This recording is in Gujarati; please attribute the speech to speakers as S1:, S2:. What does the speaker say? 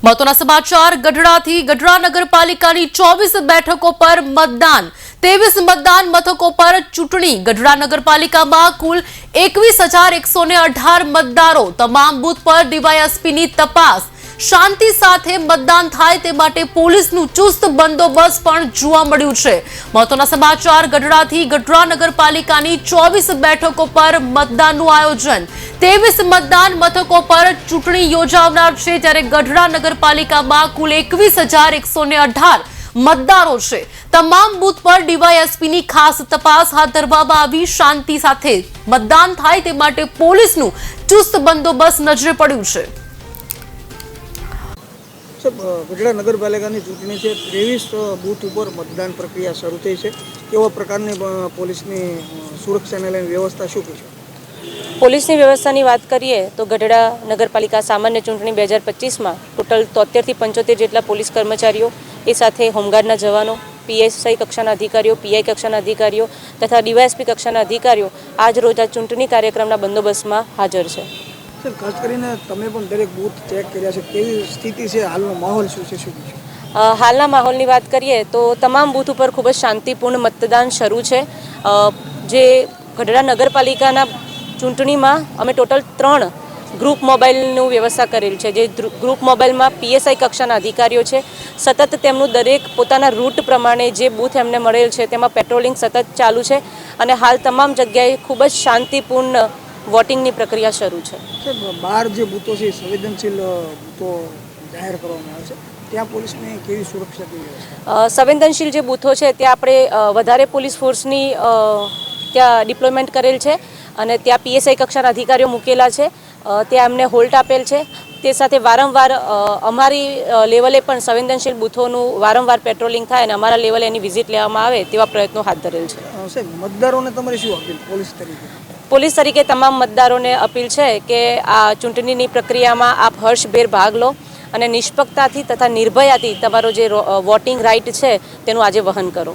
S1: મહત્વના સમાચાર ગઢડાથી ગઢડા નગરપાલિકાની 24 બેઠકો પર મતદાન 23 મતદાન મથકો પર ચૂંટણી ગઢડા નગરપાલિકામાં કુલ 21,118 મતદારો તમામ બૂથ પર ડીવાયએસપીની તપાસ શાંતિ સાથે મતદાન થાય તે માટે પોલીસનું ચુસ્ત બંદોબસ્ત પણ જોવા મળ્યું છે મહત્વના સમાચાર ગઢડાથી ગઢડા નગરપાલિકાની 24 બેઠકો પર મતદાનનું આયોજન 23 મતદાન મથકો પર ચૂંટણી યોજાનાર છે ત્યારે ગઢડા નગરપાલિકામાં કુલ 21,118 મતદારો છે તમામ બૂથ પર ડીવાયએસપીની ખાસ તપાસ હાથ ધરવામાં આવી શાંતિ સાથે મતદાન થાય તે માટે પોલીસનું ચુસ્ત બંદોબસ્ત નજરે પડ્યું છે
S2: ગઢડા નગરપાલિકાની ચૂંટણી છે 23 બૂથ ઉપર મતદાન પ્રક્રિયા શરૂ થઈ છે કેવા પ્રકારની પોલીસની સુરક્ષાને લઈને વ્યવસ્થા શું કહેશો
S3: પોલીસની વ્યવસ્થાની વાત કરીએ તો ગઢડા નગરપાલિકા સામાન્ય ચૂંટણી 2025માં ટોટલ 73 થી 75 જેટલા પોલીસ કર્મચારીઓ એ સાથે હોમગાર્ડના જવાનો પીએસઆઈ કક્ષાના અધિકારીઓ પીઆઈ કક્ષાના અધિકારીઓ તથા ડીવાયએસપી કક્ષાના અધિકારીઓ આજ રોજ આ ચૂંટણી કાર્યક્રમના બંદોબસ્તમાં હાજર છે
S2: સર ખાસ કરીને તમે પણ દરેક બૂથ ચેક કર્યા છે કેવી સ્થિતિ છે હાલનો માહોલ શું છે શું
S3: હાલના માહોલની વાત કરીએ તો તમામ બૂથ ઉપર ખૂબ જ શાંતિપૂર્ણ મતદાન શરૂ છે જે ગઢડા નગરપાલિકાના ચૂંટણીમાં અમે ટોટલ 3 ગ્રુપ મોબાઈલનું વ્યવસ્થા કરેલ છે જે ગ્રુપ મોબાઈલમાં પીએસઆઈ કક્ષાના અધિકારીઓ છે સતત તેમનું દરેક પોતાના રૂટ પ્રમાણે જે બૂથ એમને મળેલ છે તેમાં પેટ્રોલિંગ સતત ચાલુ છે અને હાલ તમામ જગ્યાએ ખૂબ જ શાંતિપૂર્ણ વોટિંગની પ્રક્રિયા શરૂ છે
S2: 12 જે બૂથો છે સંવેદનશીલ બૂથો જાહેર કરવામાં આવે છે ત્યાં પોલીસની કેવી સુરક્ષા
S3: સંવેદનશીલ જે બૂથો છે ત્યાં આપણે વધારે પોલીસ ફોર્સની ત્યાં ડિપ્લોયમેન્ટ કરેલ છે અને ત્યાં પીએસઆઈ કક્ષાના અધિકારીઓ મૂકેલા છે ત્યાં એમને હોલ્ટ આપેલ છે તે સાથે વારંવાર અમારી લેવલે પણ સંવેદનશીલ બૂથોનું વારંવાર પેટ્રોલિંગ થાય અને અમારા લેવલે એની વિઝિટ લેવામાં આવે તેવા પ્રયત્નો હાથ ધરેલ છે
S2: મતદારોને તમારે શું અપીલ
S3: પોલીસ તરીકે તમામ મતદારોને અપીલ છે કે આ ચૂંટણીની પ્રક્રિયામાં આપ હર્ષભેર ભાગ લો અને નિષ્પક્ષતાથી તથા નિર્ભયાથી તમારો જે વોટિંગ રાઇટ છે તેનું આજે વહન કરો